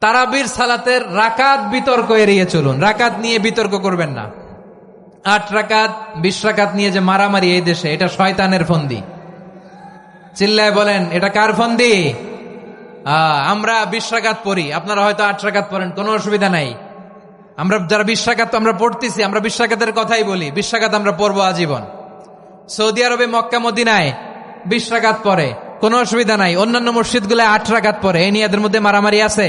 তারাবির সালাতের রাকাত বিতর্ক এড়িয়ে চলুন। রাকাত নিয়ে বিতর্ক করবেন না। 8 রাকাত 20 রাকাত নিয়ে যে মারামারি এই দেশে, এটা শয়তানের ফন্দি। চিল্লায় বলেন, এটা কার ফন্দি? আমরা 20 রাকাত পড়ি, আপনারা হয়তো 8 রাকাত পড়েন, কোনো অসুবিধা নাই। আমরা যারা 20 রাকাত আমরা পড়তেছি, আমরা 20 রাকাতের কথাই বলি, 20 রাকাত আমরা পড়বো আজীবন। সৌদি আরবে মক্কা মদিনায় 20 রাকাত পড়ে, কোনো অসুবিধা নাই। অন্যান্য মসজিদগুলোয় 8 রাকাত পড়ে, এই নিয়ে এদের মধ্যে মারামারি আছে?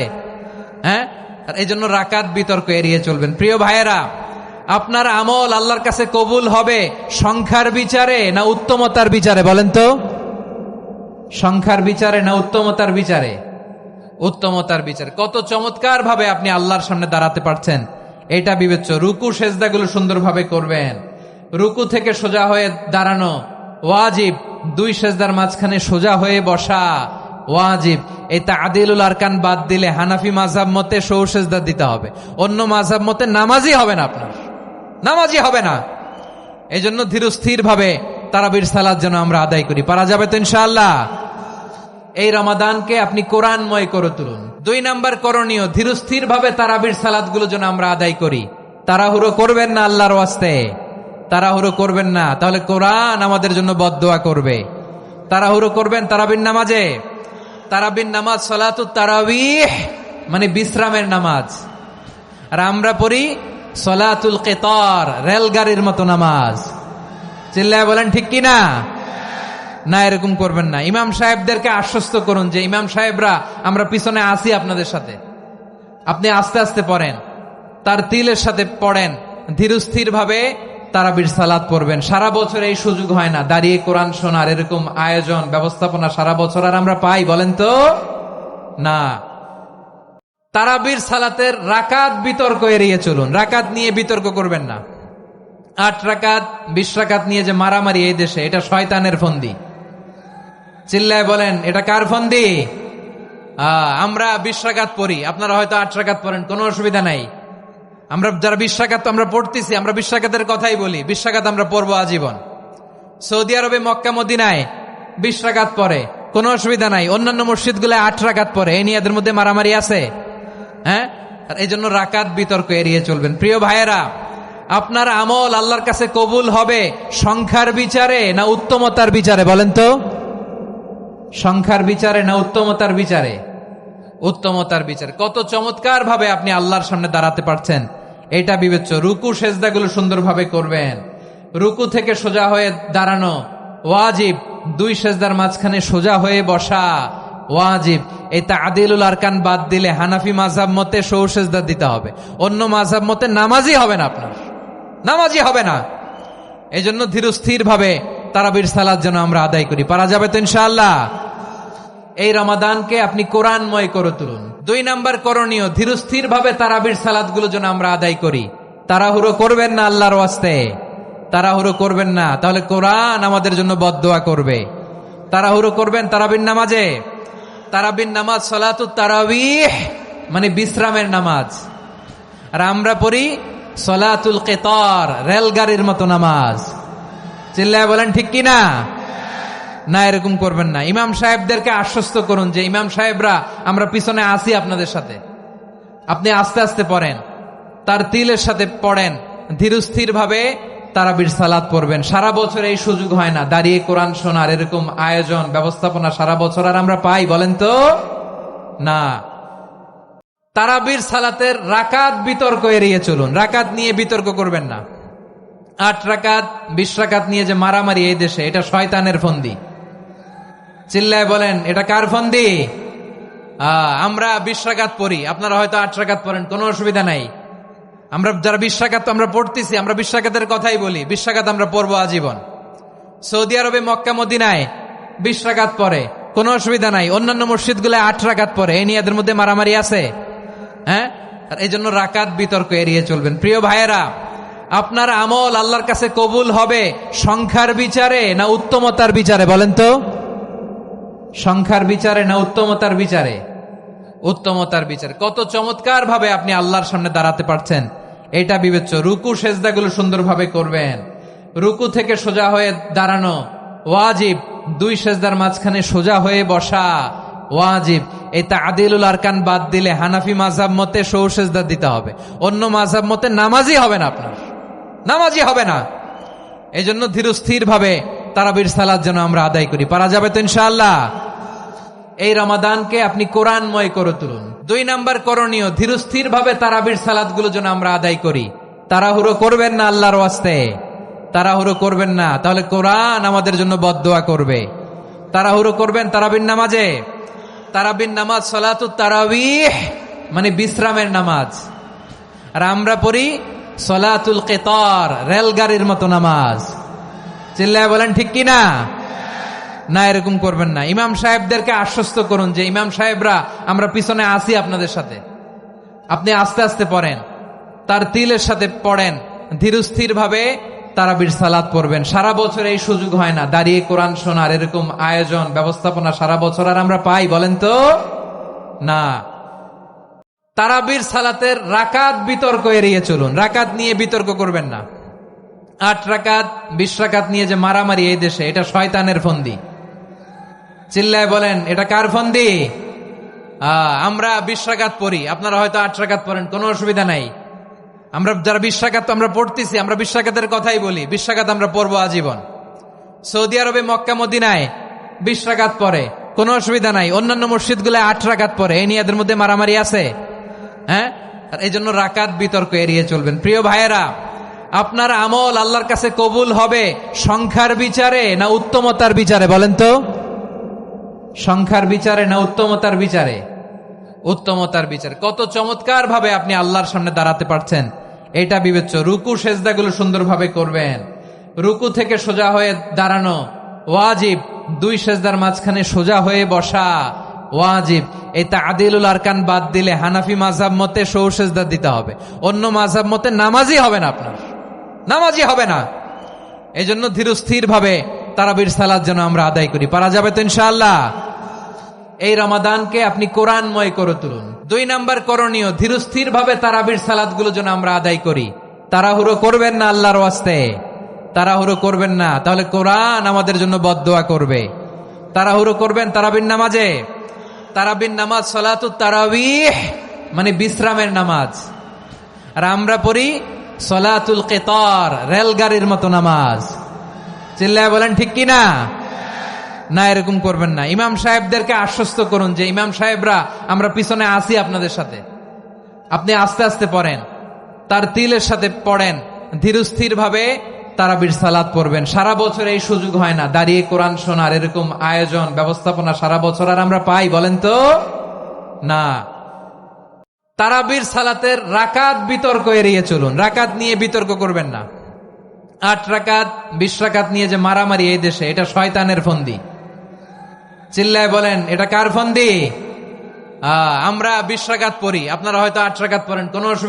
হ্যাঁ, আর এই জন্য রাকাত বিতর্ক এড়িয়ে চলবেন। প্রিয় ভাইয়েরা, আপনার আমল আল্লাহর কাছে কবুল হবে সংখ্যার বিচারে না উত্তমতার বিচারে? বলেন তো, সংখ্যার বিচারে না উত্তমতার বিচারে? উত্তমতার বিচারে। কত চমৎকার ভাবে আপনি আল্লাহর সামনে দাঁড়াতে পারছেন, এটা বিবেচ্য। রুকু সেজদাগুলো সুন্দরভাবে করবেন। রুকু থেকে সোজা হয়ে দাঁড়ানো ওয়াজিব, 2 সেজদার মাঝখানে সোজা হয়ে বসা ওয়াজিব। এই তা'দিলুল আরকান বাদ দিলে হানাফি মাযহাব মতে সৌ সেজদা দিতে হবে। অন্য মাযহাব মতে নামাজই হবে না, আপনার নামাজই হবে না। এই জন্য ধীরস্থির ভাবে তারাবির সালাত যেন আমরা আদায় করি। পারা যাবে তো ইনশাআল্লাহ? এই রমাদানকে আপনি কোরআনময় করে তুলুন। 2 নাম্বার করণীয়, ধীরস্থির ভাবে তারাবির সালাতগুলো যেন আমরা আদায় করি। তাড়াহুড়ো করবেন না, আল্লাহর ওয়াস্তে তাড়াহুড়ো করবেন না, তাহলে কোরআন আমাদের জন্য বদদোয়া করবে। তাড়াহুড়ো করবেন তারাবির নামাজে। তারাবির নামাজ সালাতুত তারাবিহ মানে বিশ্রামের নামাজ, আর আমরা পড়ি সালাতুল কিতার, রেলগাড়ির মতো নামাজ। চিল্লায় বলেন ঠিক কিনা? না, এরকম করবেন না। ইমাম সাহেবদেরকে আশ্বস্ত করুন যে ইমাম সাহেবরা আমরা পিছনে আসি আপনাদের সাথে, আপনি আস্তে আস্তে পড়েন, তার তিলের সাথে পড়েন, ধীরস্থির ভাবে তারাবির সালাত পড়বেন। সারা বছর এই সুযোগ হয় না, দাঁড়িয়ে কোরআন শোনার এরকম আয়োজন ব্যবস্থাপনা সারা বছর আর আমরা পাই? বলেন তো না। তারাবির সালাতের রাকাত বিতর্ক এড়িয়ে চলুন। রাকাত নিয়ে বিতর্ক করবেন না। 8 রাকাত 20 রাকাত নিয়ে যে মারামারি এই দেশে, এটা শয়তানের ফন্দি। চিল্লায় বলেন, এটা কার ফন্দি? আমরা 20 রাকাত পড়ি, আপনারা হয়তো 8 রাকাত পড়েন, কোনো অসুবিধা নাই। আমরা যারা 20 রাকাত আমরা পড়তেছি, আমরা 20 রাকাতের কথাই বলি, 20 রাকাত আমরা পড়বো আজীবন। সৌদি আরবে মক্কা মদিনায় 20 রাকাত পড়ে, কোনো অসুবিধা নাই। অন্যান্য মসজিদগুলোয় 8 রাকাত পড়ে, এই নিয়ে এদের মধ্যে মারামারি আছে? হ্যাঁ, আর এই জন্য রাকাত বিতর্ক এড়িয়ে চলবেন। প্রিয় ভাইয়েরা, আপনার আমল আল্লাহর কাছে কবুল হবে সংখ্যার বিচারে না উত্তমতার বিচারে? বলেন তো, সংখ্যার বিচারে না উত্তমতার বিচারে? উত্তমতার বিচারে। কত চমৎকার ভাবে আপনি আল্লাহর সামনে দাঁড়াতে পারছেন, এটা বিবেচ্য। রুকু সেজদাগুলো সুন্দরভাবে করবেন। রুকু থেকে সোজা হয়ে দাঁড়ানো ওয়াজিব, 2 সেজদার মাঝখানে সোজা হয়ে বসা ওয়াজিব। এই তা'দিলুল আরকান বাদ দিলে হানাফি মাযহাব মতে সৌ সেজদা দিতে হবে। অন্য মাযহাব মতে নামাজই হবে না, আপনার নামাজই হবে না। এই জন্য ধীরস্থির ভাবে তারাবির সালাত যেন আমরা আদায় করি। পারা যাবে তো ইনশাআল্লাহ? এই রমাদানকে আপনি কোরআনময় করে তুলুন। 2 নাম্বার করণীয়, ধীরস্থির ভাবে তারাবির সালাতগুলো যেন আমরা আদায় করি। তাড়াহুড়ো করবেন না, আল্লাহর ওয়াস্তে তাড়াহুড়ো করবেন না, তাহলে কোরআন আমাদের জন্য বদদোয়া করবে। তাড়াহুড়ো করবেন তারাবির নামাজে। তারাবির নামাজ সালাতুত তারাবিহ মানে বিশ্রামের নামাজ, আর আমরা পড়ি সালাতুল কিতার, রেলগাড়ির মতো নামাজ। চিল্লায় বলেন ঠিক কিনা? না, এরকম করবেন না। ইমাম সাহেবদেরকে আশ্বস্ত করুন যে ইমাম সাহেবরা আমরা পিছনে আসি আপনাদের সাথে, আপনি আস্তে আস্তে পড়েন, তার তিলের সাথে পড়েন, ধীরস্থির ভাবে তারাবির সালাত পড়বেন। সারা বছর এই সুযোগ হয় না, দাঁড়িয়ে কোরআন শোনার এরকম আয়োজন ব্যবস্থাপনা সারা বছর আর আমরা পাই? বলেন তো না। তারাবির সালাতের রাকাত বিতর্ক এড়িয়ে চলুন। রাকাত নিয়ে বিতর্ক করবেন না। 8 রাকাত 20 রাকাত নিয়ে যে মারামারি এই দেশে, এটা শয়তানের ফন্দি। চিল্লায় বলেন, এটা কার ফন্দি? আমরা 20 রাকাত পড়ি, আপনারা হয়তো 8 রাকাত পড়েন, কোনো অসুবিধা নাই। আমরা যারা 20 রাকাত আমরা পড়তেছি, আমরা 20 রাকাতের কথাই বলি, 20 রাকাত আমরা পড়বো আজীবন। সৌদি আরবে মক্কা মদিনায় 20 রাকাত পড়ে, কোনো অসুবিধা নাই। অন্যান্য মসজিদগুলোয় 8 রাকাত পড়ে, এই নিয়ে এদের মধ্যে মারামারি আছে? হ্যাঁ, আর এই জন্য রাকাত বিতর্ক এড়িয়ে চলবেন। প্রিয় ভাইয়েরা, আপনার আমল আল্লাহর কাছে কবুল হবে সংখ্যার বিচারে না উত্তমতার বিচারে? বলেন তো, সংখ্যার বিচারে না উত্তমতার বিচারে? উত্তমতার বিচারে। কত চমৎকার ভাবে আপনি আল্লাহর সামনে দাঁড়াতে পারছেন, এটা বিবেচ্য। রুকু সেজদাগুলো সুন্দরভাবে করবেন। রুকু থেকে সোজা হয়ে দাঁড়ানো ওয়াজিব, 2 সেজদার মাঝখানে সোজা হয়ে বসা ওয়াজিব। এই তা'দিলুল আরকান বাদ দিলে হানাফি মাযহাব মতে সৌ সেজদা দিতে হবে, অন্য মাযহাব মতে নামাজই হবে না, আপনার নামাজই হবে না। এই জন্য ধীরস্থির ভাবে তারাবির সালাত যেন আমরা আদায় করি। পারা যাবে তো ইনশাআল্লাহ? এই রমাদানকে আপনি কোরআনময় করে তুলুন। 2 নাম্বার করণীয়, ধীরস্থির ভাবে তারাবির সালাত গুলো যেন আমরা আদায় করি। তাড়াহুড়ো করবেন না, আল্লাহর ওয়াস্তে তাড়াহুড়ো করবেন না, তাহলে কোরআন আমাদের জন্য বদদোয়া করবে। তাড়াহুড়ো করবেন তারাবির নামাজে। তারাবির নামাজ সালাতুত তারাবিহ মানে বিশ্রামের নামাজ, আর আমরা পড়ি সালাতুল কিতার, রেলগাড়ির মতো নামাজ। চিল্লায় বলেন ঠিক কিনা? না, এরকম করবেন না। ইমাম সাহেবদেরকে আশ্বস্ত করুন যে ইমাম সাহেবরা আমরা পিছনে আসি আপনাদের সাথে, আপনি আস্তে আস্তে পড়েন, তার তিলের সাথে পড়েন, ধীরস্থির ভাবে তারাবির সালাত পড়বেন। সারা বছর এই সুযোগ হয় না, দাঁড়িয়ে কোরআন শোনার এরকম আয়োজন ব্যবস্থাপনা সারা বছর আর আমরা পাই বলেন তো? না। তারাবির সালাতের রাকাত বিতর্ক এড়িয়ে চলুন, রাকাত নিয়ে বিতর্ক করবেন না। 8 রাকাত 20 রাকাত নিয়ে যে মারামারি এই দেশে, এটা শয়তানের ফন্দি। চিল্লায় বলেন এটা কার ফন্দি? আমরা 20 রাকাত পড়ি, আপনারা হয়তো 8 রাকাত পড়েন, কোনো অসুবিধা নাই। আমরা যারা 20 রাকাত আমরা পড়তেছি, আমরা 20 রাকাতের কথাই বলি, 20 রাকাত আমরা পড়বো আজীবন। সৌদি আরবে মক্কা মদিনায় 20 রাকাত পড়ে, কোনো অসুবিধা নাই। অন্যান্য মসজিদ গুলো 8 রাকাত পড়ে, এই নিয়ে এদের মধ্যে মারামারি আছে? হ্যাঁ, আর এই জন্য রাকাত বিতর্ক এড়িয়ে চলবেন। প্রিয় ভাইয়েরা, আপনার আমল আল্লাহর কাছে কবুল হবে সংখ্যার বিচারে না উত্তমতার বিচারে বলেন তো? সংখ্যার বিচারে না উত্তমতার বিচারে? উত্তমতার বিচারে। কত চমৎকার ভাবে আপনি আল্লাহর সামনে দাঁড়াতে পারছেন এটা বিবেচ্য। রুকু সেজদাগুলো সুন্দরভাবে করবেন, রুকু থেকে সোজা হয়ে দাঁড়ানো ওয়াজিব, 2 সেজদার মাঝখানে সোজা হয়ে বসা ওয়াজিব। এই তা'দিলুল আরকান বাদ দিলে হানাফি মাযহাব মতে সৌ সেজদা দিতে হবে, অন্য মাযহাব মতে নামাজই হবে না, আপনার নামাজই হবে না। এই জন্য ধীরস্থির ভাবে তারাবির সালাত যেন আমরা আদায় করি। পারা যাবে তো ইনশাআল্লাহ? এই রমাদানকে আপনি কোরআনময় করে তুলুন। 2 নাম্বার করণীয়, ধীরস্থির ভাবে তারাবির সালাত গুলো যেন আমরা আদায় করি। তাড়াহুড়ো করবেন না, আল্লাহর ওয়াস্তে তাড়াহুড়ো করবেন না, তাহলে কোরআন আমাদের জন্য বদদোয়া করবে। তাড়াহুড়ো করবেন তারাবির নামাজে। তারাবির নামাজ সালাতুত তারাবিহ মানে বিশ্রামের নামাজ, আর আমরা পড়ি সালাতুল কিতার, রেলগাড়ির মতো নামাজ। চিল্লায় বলেন ঠিক কিনা? না, এরকম করবেন না। ইমাম সাহেবদেরকে আশ্বস্ত করুন যে ইমাম সাহেবরা আমরা পিছনে আসি আপনাদের সাথে, আপনি আস্তে আস্তে পড়েন, তার তিলের সাথে পড়েন, ধীরস্থির ভাবে তারাবির সালাত পড়বেন। সারা বছর এই সুযোগ হয় না, দাঁড়িয়ে কোরআন শোনার এরকম আয়োজন ব্যবস্থাপনা সারা বছর আর আমরা পাই বলেন তো? না। তারাবির সালাতের রাকাত বিতর্ক এড়িয়ে চলুন, রাকাত নিয়ে বিতর্ক করবেন না। 8 রাকাত 20 রাকাত নিয়ে যে মারামারি এই দেশে, এটা শয়তানের ফন্দি। চিল্লায় বলেন এটা কার ফন্দি? আমরা 20 রাকাত পড়ি, আপনারা হয়তো 8 রাকাত পড়েন, কোনো অসুবিধা